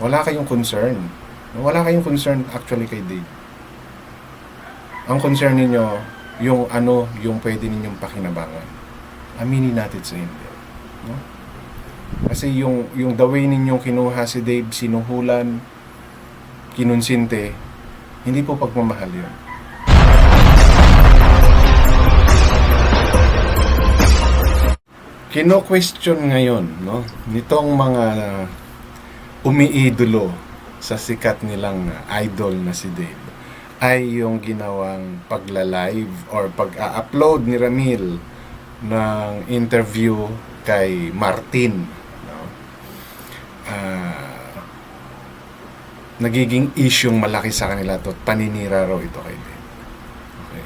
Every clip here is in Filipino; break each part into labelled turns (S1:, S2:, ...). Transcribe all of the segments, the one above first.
S1: Wala kayong concern. Wala kayong concern actually kay Dave. Ang concern ninyo, yung ano, yung pwede ninyong pakinabangan. Aminin natin sa hindi. No? Kasi yung the way ninyong kinuha si Dave, sinuhulan, kinunsinte, hindi po pagmamahal yun. Kino-question ngayon, no, nitong mga umiidolo sa sikat nilang idol na si Dave ay yung ginawang pagla-live or pag-a-upload ni Ramil ng interview kay Martin, no? Nagiging isyung malaki sa kanila to, paninira raw ito kay Dave. Okay.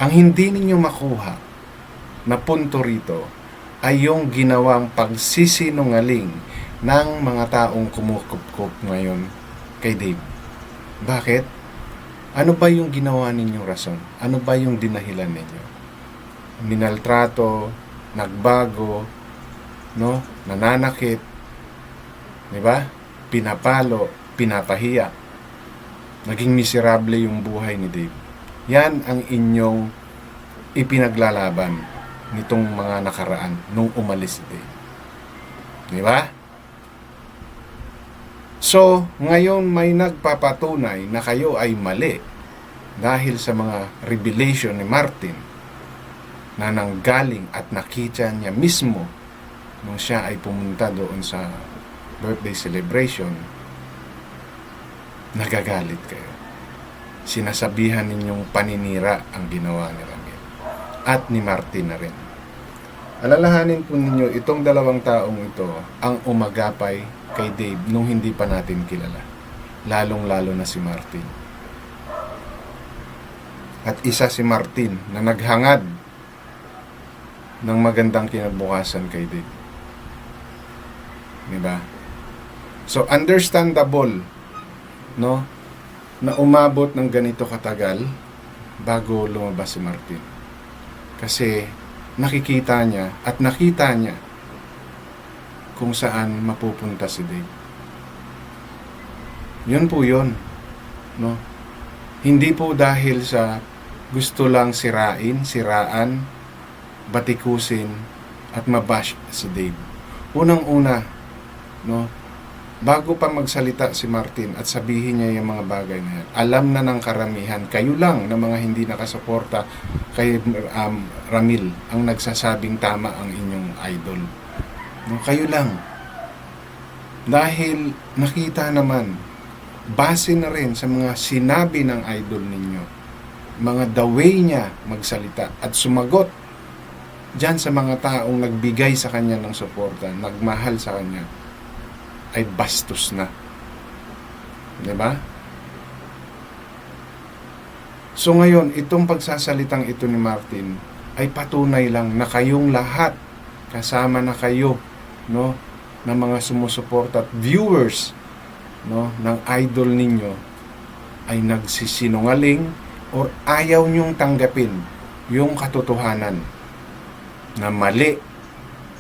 S1: Ang hindi ninyo makuha na punto rito ay yung ginawang pagsisinungaling ng mga taong kumukup-kup ngayon kay Dave. Bakit? Ano ba yung ginawa ninyong rason? Ano ba yung dinahilan ninyo? Minaltrato, nagbago, no? Nananakit, di ba? Pinapalo, pinapahiya. Naging miserable yung buhay ni Dave. Yan ang inyong ipinaglalaban nitong mga nakaraan nung umalis si Dave. Di ba? So, ngayon may nagpapatunay na kayo ay mali dahil sa mga revelation ni Martin na nanggaling at nakita niya mismo nung siya ay pumunta doon sa birthday celebration. Nagagalit kayo. Sinasabihan ninyong paninira ang ginawa ni Ramil at ni Martin na rin. Alalahanin po ninyo, itong dalawang taong ito ang umagapay kay Dave nung hindi pa natin kilala. Lalong-lalo na si Martin. At isa si Martin na naghangad ng magandang kinabukasan kay Dave. Diba? So, understandable, no, na umabot ng ganito katagal bago lumabas si Martin. Kasi nakikita niya at nakita niya kung saan mapupunta si Dave. Yun po yun. No? Hindi po dahil sa gusto lang siraan, batikusin, at mabash si Dave. Unang-una, no, bago pa magsalita si Martin at sabihin niya yung mga bagay na yan, alam na ng karamihan, kayo lang na mga hindi nakasuporta kay Ramil ang nagsasabing tama ang inyong idol. No, kayo lang. Dahil nakita naman, base na rin sa mga sinabi ng idol ninyo, mga the way niya magsalita at sumagot dyan sa mga taong nagbigay sa kanya ng suporta, nagmahal sa kanya, ay bastos na. Diba? So ngayon, itong pagsasalitang ito ni Martin ay patunay lang na kayong lahat, kasama na kayo, no, ng mga sumusuporta at viewers, no, ng idol ninyo ay nagsisinungaling or ayaw nyong tanggapin yung katotohanan na mali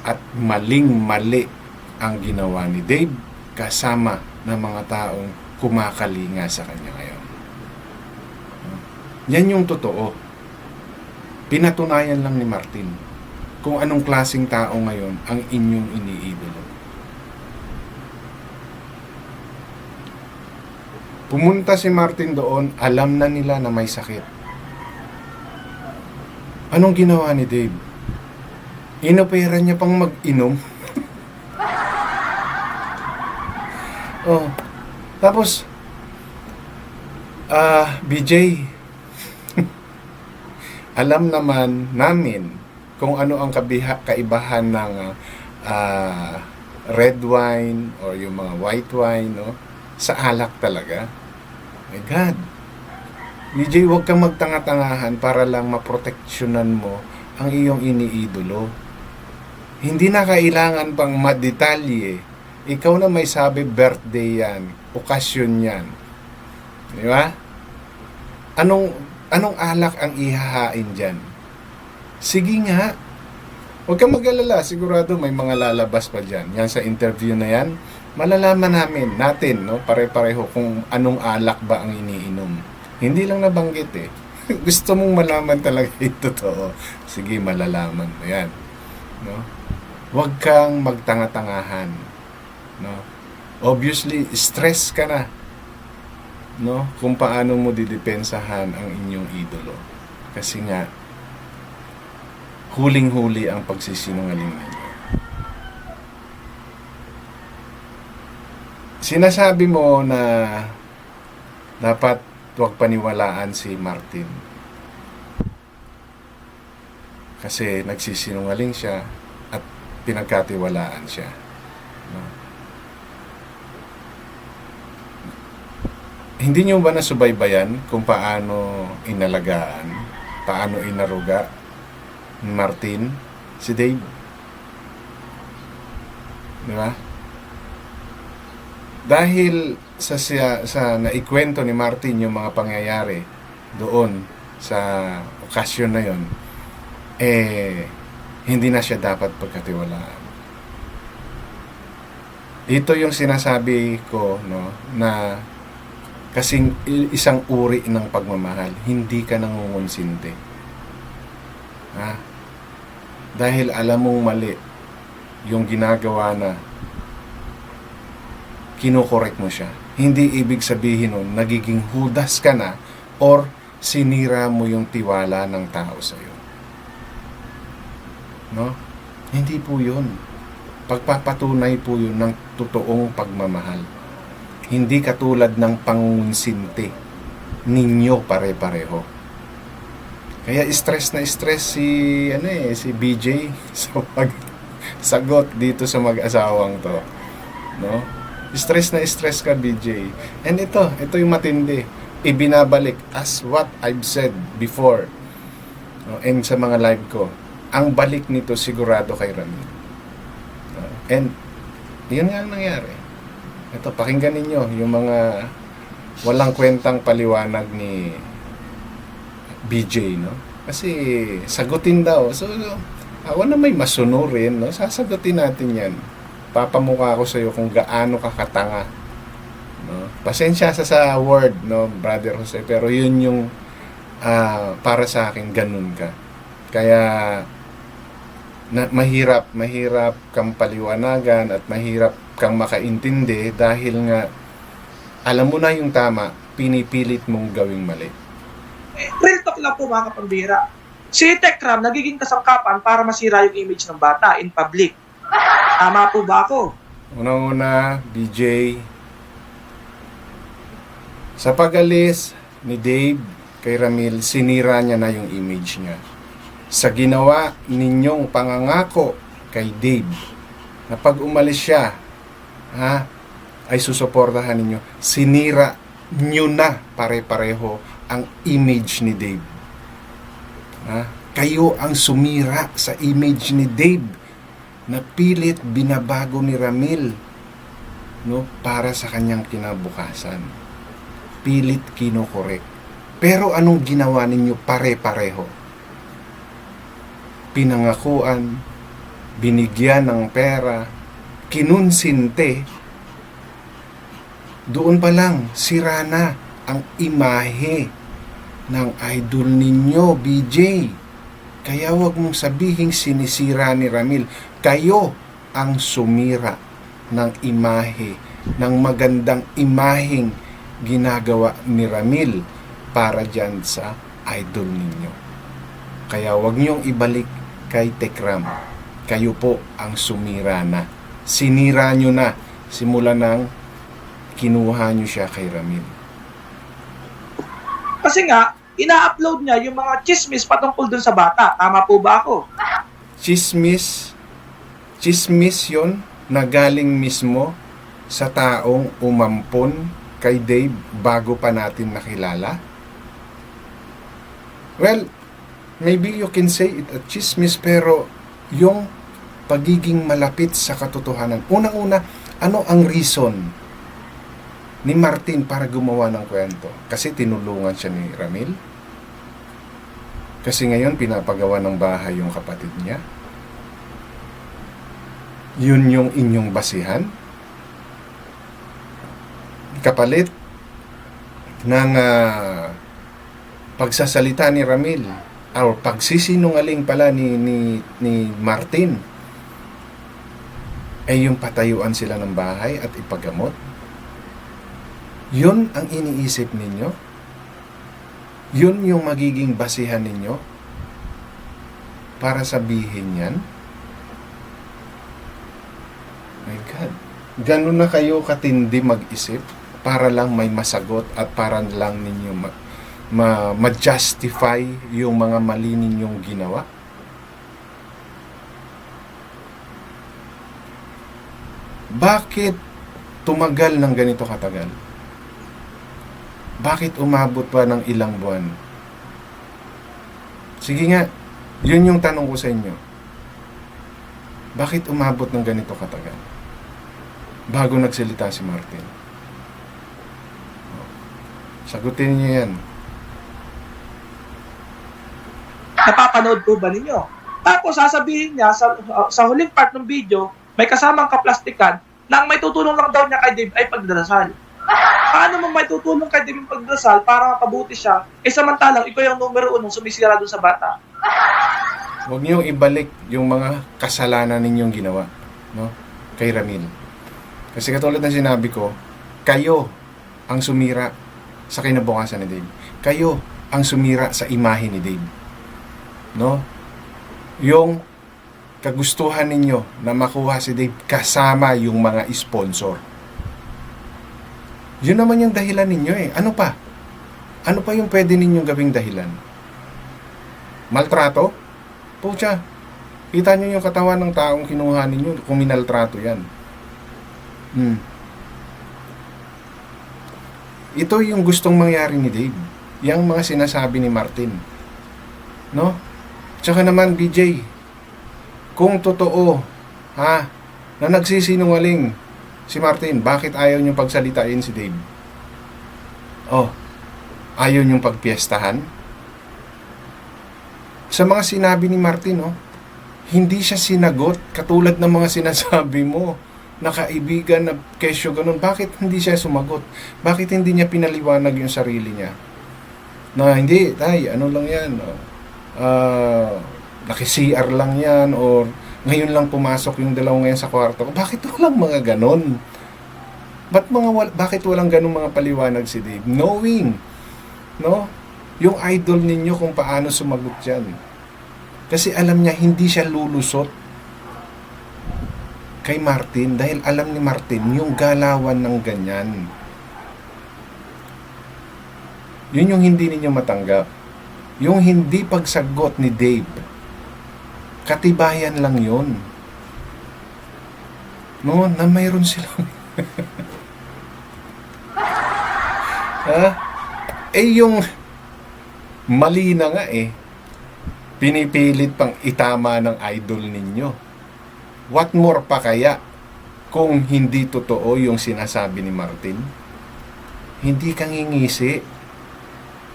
S1: at maling-mali ang ginawa ni Dave kasama ng mga taong kumakalinga sa kanya ngayon. Yan yung totoo. Pinatunayan lang ni Martin kung anong klaseng tao ngayon ang inyong iniidolo. Pumunta si Martin doon, alam na nila na may sakit. Anong ginawa ni Dave? Inopera niya pang mag-inom. Oh, tapos, BJ, alam naman namin kung ano ang kaibahan ng red wine or yung mga white wine, no? Sa alak talaga. My God. BJ, huwag kang magtanga-tangahan para lang maproteksyonan mo ang iyong iniidolo. Hindi na kailangan pang madetalye. Ikaw na may sabi, birthday yan, okasyon yan. Di ba? Anong alak ang ihahain dyan? Sige nga. Huwag kang mag-alala, sigurado may mga lalabas pa dyan. Yan sa interview na yan, malalaman natin, no, pare-pareho kung anong alak ba ang iniinom. Hindi lang nabanggit eh. Gusto mong malaman talaga yung totoo. Sige, malalaman mo yan. No? Huwag kang magtanga-tangahan. No? Obviously, stress ka na. No? Kung paano mo didepensahan ang inyong idolo. Kasi nga, huling-huli ang pagsisinungaling ninyo. Sinasabi mo na dapat huwag paniwalaan si Martin. Kasi nagsisinungaling siya at pinagkatiwalaan siya. No? Hindi niyo ba nasubaybayan kung paano inalagaan, paano inaruga ni Martin si Dave? Di ba? Dahil sa naikwento ni Martin yung mga pangyayari doon sa okasyon na yon, hindi na siya dapat pagkatiwalaan. Ito yung sinasabi ko, no, na kasing isang uri ng pagmamahal, hindi ka nangungonsinti. Ha? Dahil alam mong mali yung ginagawa na, kinokorek mo siya. Hindi ibig sabihin nun, nagiging hudas ka na or sinira mo yung tiwala ng tao sa'yo. No? Hindi po yun. Pagpapatunay po yun ng totoong pagmamahal. Hindi katulad ng pangunsinti ninyo pare-pareho. Kaya stress na stress si BJ sa pagsagot dito sa mag-asawang to. No? Stress na stress ka, BJ. And ito yung matindi. Ibinabalik as what I've said before, no, and sa mga live ko. Ang balik nito sigurado kay Ramil. No? And yun nga ang nangyari. Ito, pakinggan ninyo yung mga walang kwentang paliwanag ni BJ, no? Kasi sagutin daw. So, awa na may masunurin, no? Sasagutin natin yan. Papamukha ko sa iyo kung gaano ka katanga. No? Pasensya sa word, no, Brother Jose, pero yun yung para sa akin, ganun ka. Kaya mahirap kang paliwanagan at mahirap kang makaintindi dahil nga alam mo na yung tama, pinipilit mong gawing mali.
S2: Real talk lang po mga kapambira. Si Tekram nagiging kasangkapan para masira yung image ng bata in public. Tama po ba ako?
S1: Unang-una, BJ, sa pag-alis ni Dave kay Ramil, sinira niya na yung image niya. Sa ginawa ninyong pangangako kay Dave, na pag umalis siya, ay susuportahan ninyo, sinira nyo na pare-pareho ang image ni Dave. Kayo ang sumira sa image ni Dave na pilit binabago ni Ramil, no, para sa kanyang kinabukasan. Pilit kinokorek. Pero anong ginawa ninyo pare-pareho? Pinangakuan, binigyan ng pera, kinunsinte. Doon pa lang, sira na ang imahe ng idol ninyo, BJ. Kaya wag mong sabihing sinisira ni Ramil. Kayo ang sumira ng imahe, ng magandang imaheng ginagawa ni Ramil para dyan sa idol ninyo. Kaya wag niyong ibalik kay Tekram. Kayo po ang sumira na. Sinira nyo na simula nang kinuha nyo siya kay Ramil.
S2: Kasi nga, ina-upload niya yung mga chismis patungkol dun sa bata. Tama po ba ako?
S1: Chismis yon na galing mismo sa taong umampon kay Dave bago pa natin nakilala. Well, maybe you can say it a chismis, pero yung pagiging malapit sa katotohanan. Unang-una, ano ang reason ni Martin para gumawa ng kwento? Kasi tinulungan siya ni Ramil? Kasi ngayon pinapagawa ng bahay yung kapatid niya? Yun yung inyong basihan? kapalit ng pagsasalita ni Ramil or pagsisinungaling pala ni Martin ay yung patayuan sila ng bahay at ipagamot. Yun ang iniisip ninyo? Yun yung magiging basihan ninyo para sabihin yan? My God. Ganun na kayo katindi mag-isip para lang may masagot at para lang ninyo ma-justify yung mga mali ninyong ginawa? Bakit tumagal ng ganito katagal? Bakit umabot pa ng ilang buwan? Sige nga, yun yung tanong ko sa inyo. Bakit umabot ng ganito katagal? Bago nagsalita si Martin. Sagutin niyo yan.
S2: Napapanood po ba ninyo? Tapos sasabihin niya sa huling part ng video, may kasamang kaplastikan na ang may tutulong lang daw niya kay Dave ay pagdarasal. Paano mo may tutulong kay Dave yung pagdarasal para mapabuti siya, samantalang ikaw yung numero 1 sumisira doon sa bata?
S1: Huwag niyong ibalik yung mga kasalanan ninyong ginawa, no? Kay Ramil. Kasi katulad ng sinabi ko, kayo ang sumira sa kinabukasan ni Dave. Kayo ang sumira sa imahe ni Dave. No? Yung kagustuhan ninyo na makuha si Dave kasama yung mga sponsor. Yun naman yung dahilan ninyo eh. Ano pa? Ano pa yung pwede ninyong gawing dahilan? Maltrato? Pucha, kita nyo yung katawan ng taong kinuha ninyo kung minaltrato yan. Ito yung gustong mangyari ni Dave. Yang mga sinasabi ni Martin. No? Tsaka naman, BJ, kung totoo, na nagsisinungaling si Martin, bakit ayaw niyong pagsalitain si Dave? Ayaw niyong pagpiestahan? Sa mga sinabi ni Martin, hindi siya sinagot katulad ng mga sinasabi mo na kaibigan na kesyo ganun. Bakit hindi siya sumagot? Bakit hindi niya pinaliwanag yung sarili niya? Na hindi, ano lang yan, naki-CR lang yan, or ngayon lang pumasok yung dalawa ngayon sa kwarto. Bakit walang mga ganon? Bakit walang ganong mga paliwanag si Dave? Knowing, no? Yung idol ninyo kung paano sumagot yan. Kasi alam niya, hindi siya lulusot kay Martin dahil alam ni Martin yung galawan ng ganyan. Yun yung hindi ninyo matanggap. Yung hindi pagsagot ni Dave, katibayan lang yun. No, na mayroon silang yung mali na nga pinipilit pang itama ng idol ninyo. What more pa kaya kung hindi totoo yung sinasabi ni Martin? Hindi kang ngingisi,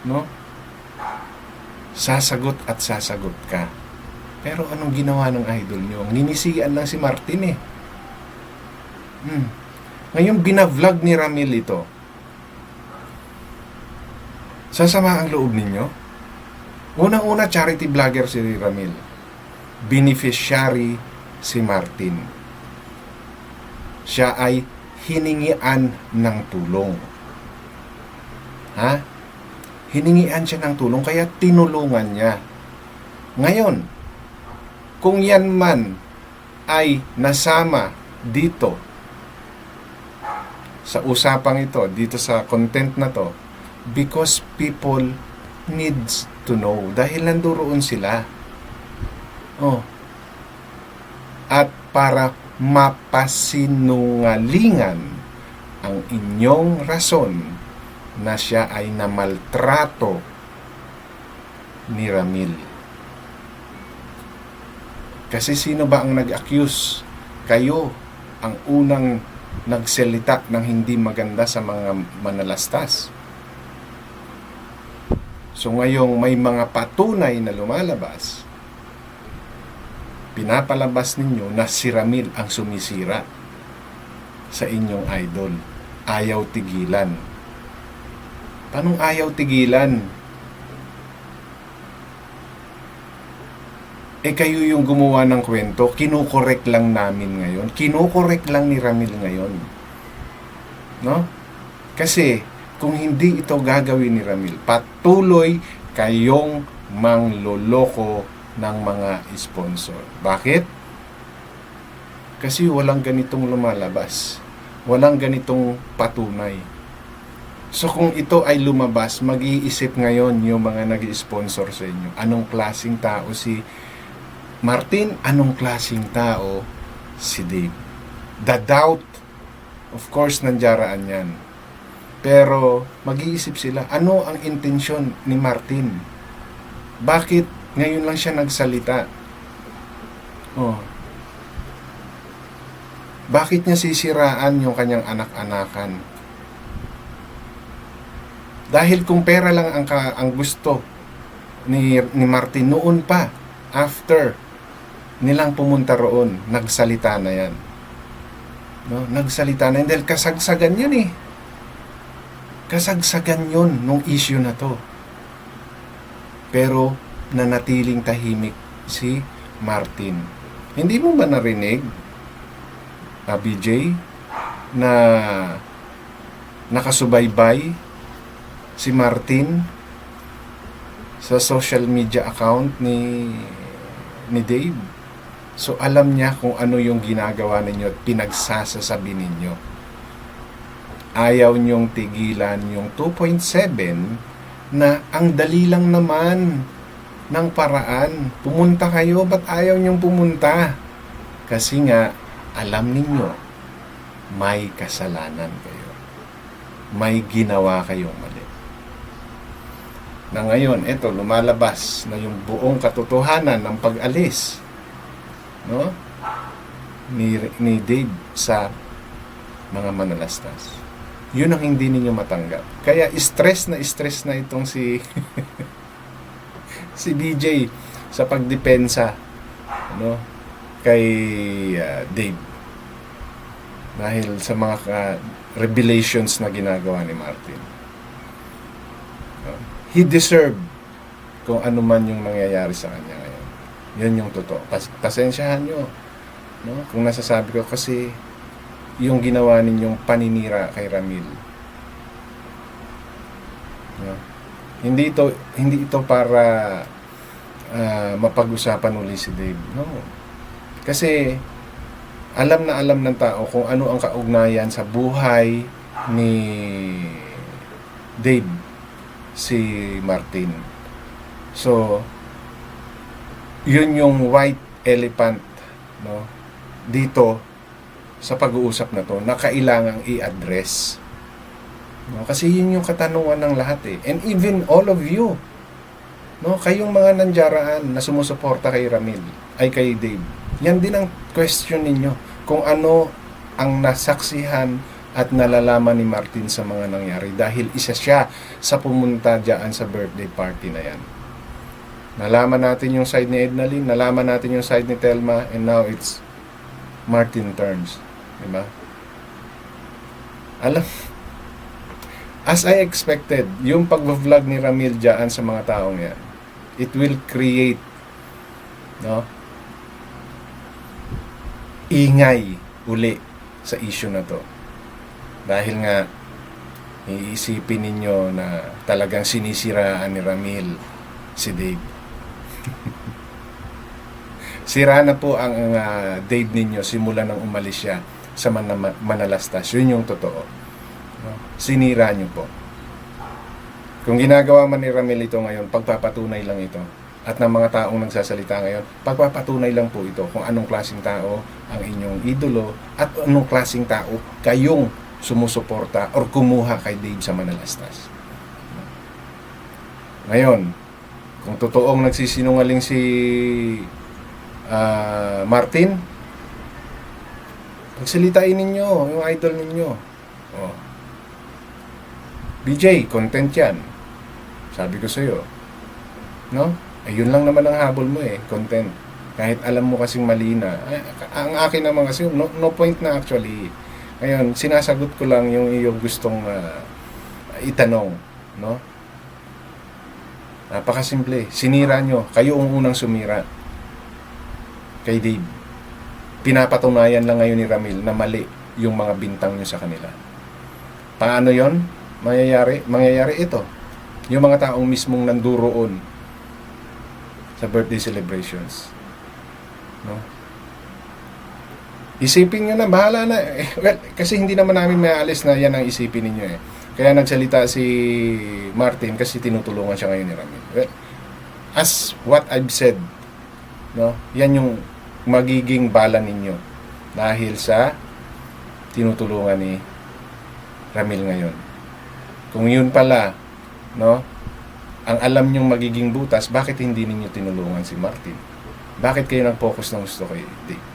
S1: no? Sasagot at sasagot ka. Pero anong ginawa ng idol nyo? Ninisian lang si Martin Ngayon binavlog ni Ramil ito. Sasama ang loob ninyo? Unang-una, charity vlogger si Ramil. Beneficiary si Martin. Siya ay hiningian ng tulong. Hiningian siya ng tulong, kaya tinulungan niya. Ngayon, kung yan man ay nasama dito sa usapang ito, dito sa content na to, because people needs to know. Dahil nanduroon sila. At para mapasinungalingan ang inyong rason na siya ay namaltrato ni Ramil. Kasi sino ba ang nag-accuse? Kayo ang unang nagsalita ng hindi maganda sa mga manalastas. So ngayong may mga patunay na lumalabas, pinapalabas ninyo na si Ramil ang sumisira sa inyong idol. ayaw tigilan. Paano ayaw tigilan? Kayo yung gumawa ng kwento, kinukorek lang namin ngayon. Kinukorek lang ni Ramil ngayon. No? Kasi, kung hindi ito gagawin ni Ramil, patuloy kayong mangloloko ng mga sponsor. Bakit? Kasi walang ganitong lumalabas. Walang ganitong patunay. So kung ito ay lumabas, mag-iisip ngayon yung mga nag-sponsor sa inyo. Anong klaseng tao si Martin? Anong klaseng tao si Dave? The doubt, of course, nandiyaraan yan. Pero mag-iisip sila, ano ang intensyon ni Martin? Bakit ngayon lang siya nagsalita? Oh. Bakit niya sisiraan yung kanyang anak-anakan? Dahil kung pera lang ang gusto ni Martin noon pa, after nilang pumunta roon, nagsalita na yan. No? Nagsalita na yan dahil kasagsagan yun eh. Kasagsagan yun nung issue na to. Pero nanatiling tahimik si Martin. Hindi mo ba narinig, BJ, na nakasubaybay si Martin sa social media account ni Dave? So alam niya kung ano yung ginagawa ninyo at pinagsasasabi ninyo. Ayaw niyong tigilan yung 2.7 na ang dali lang naman ng paraan. Pumunta kayo, ba't ayaw niyong pumunta? Kasi nga, alam ninyo, may kasalanan kayo. May ginawa kayong mali. Na ngayon, eto, lumalabas na yung buong katotohanan ng pag-alis, no? Ni Dave sa mga manalastas. Yun ang hindi ninyo matanggap. Kaya stress na itong si si BJ sa pagdepensa, ano, kay Dave. Dahil sa mga revelations na ginagawa ni Martin. He deserved kung ano man yung nangyayari sa kanya ngayon. Yun yung totoo. Pasensyahan nyo. No? Kung nasasabi ko kasi yung ginawa ninyong paninira kay Ramil. No? Hindi ito para mapag-usapan uli si Dave. No. Kasi alam na alam ng tao kung ano ang kaugnayan sa buhay ni Dave si Martin. So yun yung white elephant, no, dito sa pag-uusap na to na kailangang i-address. No, kasi yun yung katanungan ng lahat eh. And even all of you, no, kayong mga nandyaraan na sumusuporta kay Ramil, ay kay Dave, yan din ang question ninyo. Kung ano ang nasaksihan at nalalaman ni Martin sa mga nangyari. Dahil isa siya sa pumunta dyan sa birthday party na yan. Nalaman natin yung side ni Ednalyn, nalaman natin yung side ni Telma, and now it's Martin turns. Diba? Alam, as I expected, yung pag-vlog ni Ramil dyan sa mga taong yan, it will create, no, ingay uli sa issue na to. Dahil nga, iisipin ninyo na talagang sinisiraan ni Ramil si Dave. Sira na po ang Dave ninyo simula nang umalis siya sa Manalastas. Yun yung totoo. No? Sinira nyo po. Kung ginagawa man ni Ramil ito ngayon, pagpapatunay lang ito. At ng mga taong nagsasalita ngayon, pagpapatunay lang po ito kung anong klaseng tao ang inyong idolo at anong klaseng tao kayong sumusuporta or kumuha kay Dave sa Manalastas. Ngayon, kung totoong nagsisinungaling si Martin, pagsalitain ninyo yung idol ninyo. Oh. BJ, content yan. Sabi ko sa'yo. No? Ayun lang naman ang habol mo eh, content. Kahit alam mo kasing mali na. Ang akin naman kasi, no point na actually. Ngayon, sinasagot ko lang yung iyong gustong itanong, no? Napakasimple. Sinira nyo. Kayo ang unang sumira kay Dave. Pinapatunayan lang ngayon ni Ramil na mali yung mga bintang nyo sa kanila. Paano yon mangyayari? Mangyayari ito. Yung mga taong mismong nanduroon sa birthday celebrations. No? Isipin nyo na, bahala na. Well, kasi hindi naman namin maaalis na yan ang isipin ninyo eh. Kaya nagsalita si Martin kasi tinutulungan siya ngayon ni Ramil. Well, as what I've said, no, yan yung magiging bala ninyo dahil sa tinutulungan ni Ramil ngayon. Kung yun pala, no, ang alam nyong magiging butas, bakit hindi ninyo tinulungan si Martin? Bakit kayo nag-focus ng gusto kay Dave?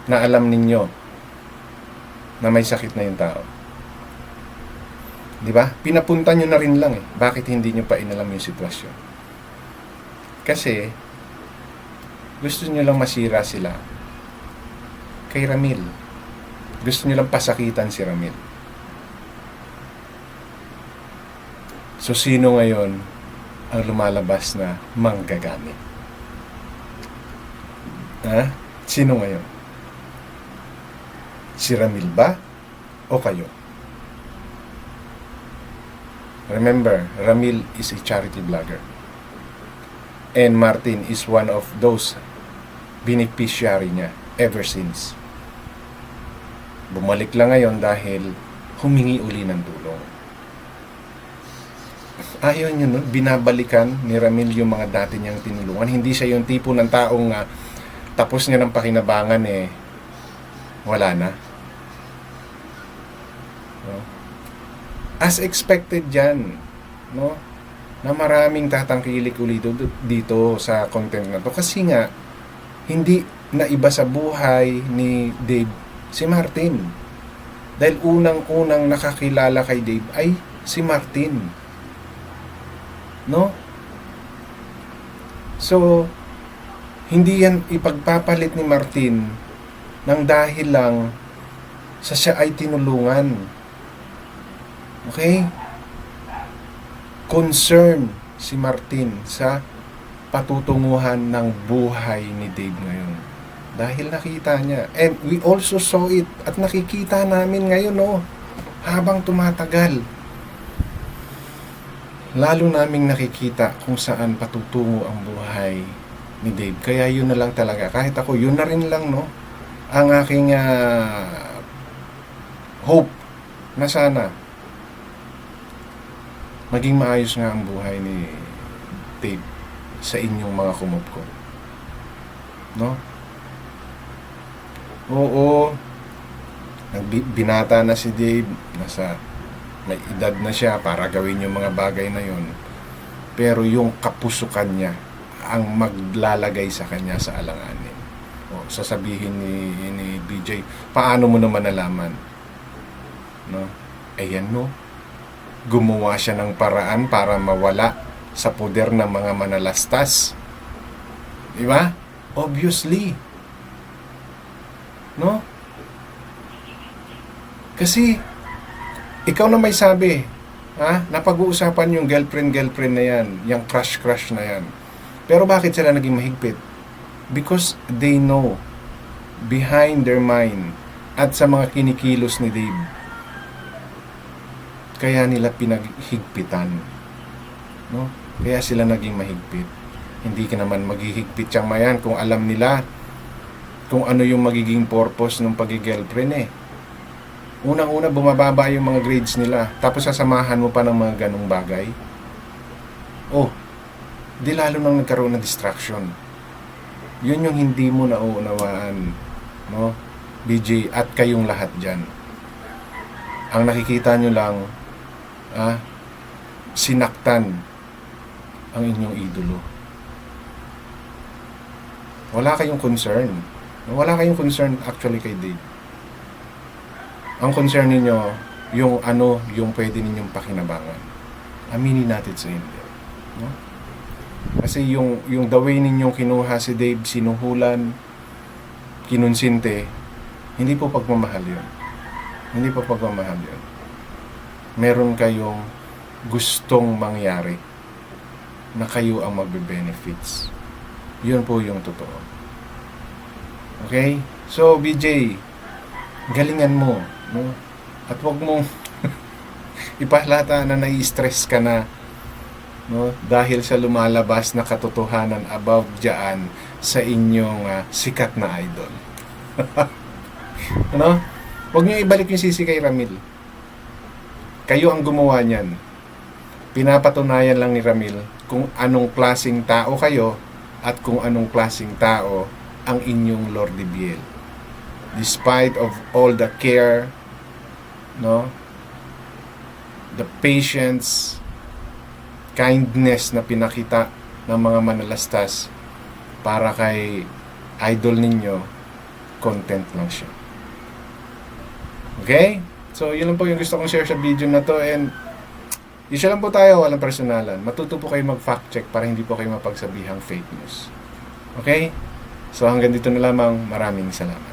S1: Na alam ninyo na may sakit na yung tao. Di ba? Pinapunta nyo na rin lang eh. Bakit hindi nyo pa inalam yung sitwasyon? Kasi, gusto nyo lang masira sila kay Ramil. Gusto nyo lang pasakitan si Ramil. So, sino ngayon ang lumalabas na manggagamit? Ha? Sino ngayon? Si Ramil ba? O kayo? Remember, Ramil is a charity vlogger. And Martin is one of those beneficiary niya ever since. Bumalik lang ngayon dahil humingi uli ng tulong. Ayaw nyo nun, binabalikan ni Ramil yung mga dati niyang tinulungan. Hindi siya yung tipo ng taong tapos niya ng pakinabangan wala na. No? As expected yan, no? Na maraming tatangkilik ulit dito sa content na to. Kasi nga, hindi na iba sa buhay ni Dave si Martin. Dahil unang-unang nakakilala kay Dave ay si Martin. No? So, hindi yan ipagpapalit ni Martin ng dahil lang sa siya ay tinulungan. Okay? Concern si Martin sa patutunguhan ng buhay ni Dave ngayon. Dahil nakita niya. And we also saw it. At nakikita namin ngayon, habang tumatagal. Lalo naming nakikita kung saan patutungo ang buhay ni Dave. Kaya yun na lang talaga. Kahit ako, yun na rin lang, ang aking hope na sana maging maayos nga ang buhay ni Dave sa inyong mga kumupko. No? Oo, binata na si Dave, may edad na siya para gawin yung mga bagay na yun. Pero yung kapusukan niya ang maglalagay sa kanya sa alanganin. Sasabihin ni BJ, paano mo naman nalaman? No? Ayan, gumawa siya ng paraan para mawala sa poder ng mga manalastas. Di ba? Obviously. No? Kasi ikaw na may sabi, napag-uusapan yung girlfriend na yan, yung crush na yan. Pero bakit sila naging mahigpit? Because they know behind their mind at sa mga kinikilos ni Dave, kaya nila pinaghigpitan. No? Kaya sila naging mahigpit. Hindi ka naman maghihigpit siyang mayan kung alam nila kung ano yung magiging purpose ng pag-girlfriend Unang-una, bumababa yung mga grades nila. Tapos sasamahan mo pa ng mga ganong bagay. Di lalo nang nagkaroon ng distraction. Yun yung hindi mo nauunawaan, no? BJ, at kayong lahat dyan. Ang nakikita nyo lang, sinaktan ang inyong idolo. Wala kayong concern. Wala kayong concern actually kay Dave. Ang concern ninyo, yung pwede ninyong pakinabangan. Aminin natin sa hindi. No? Kasi yung the way ninyong kinuha si Dave, sinuhulan, kinunsinte, hindi po pagmamahal yun. Hindi pa pagmamahal yun. Meron kayong gustong mangyari na kayo ang magbe-benefits. Yun po yung totoo. Okay? So, BJ, galingan mo, no? At wag mong ipahlata na nai-stress ka na, no? Dahil sa lumalabas na katotohanan about diyan sa inyong sikat na idol. Ano? Wag niyo ibalik yung sisi kay Ramil. Kayo ang gumawa niyan. Pinapatunayan lang ni Ramil kung anong klaseng tao kayo at kung anong klaseng tao ang inyong Lordy Biel. Despite of all the care, no, the patience, kindness na pinakita ng mga manalastas para kay idol ninyo, content lang siya. Okay? So, yun lang po yung gusto kong share sa video na to, and isa lang po tayo, walang personalan. Matuto po kayo mag-fact check para hindi po kayo mapagsabihang fake news. Okay? So, hanggang dito na lamang. Maraming salamat.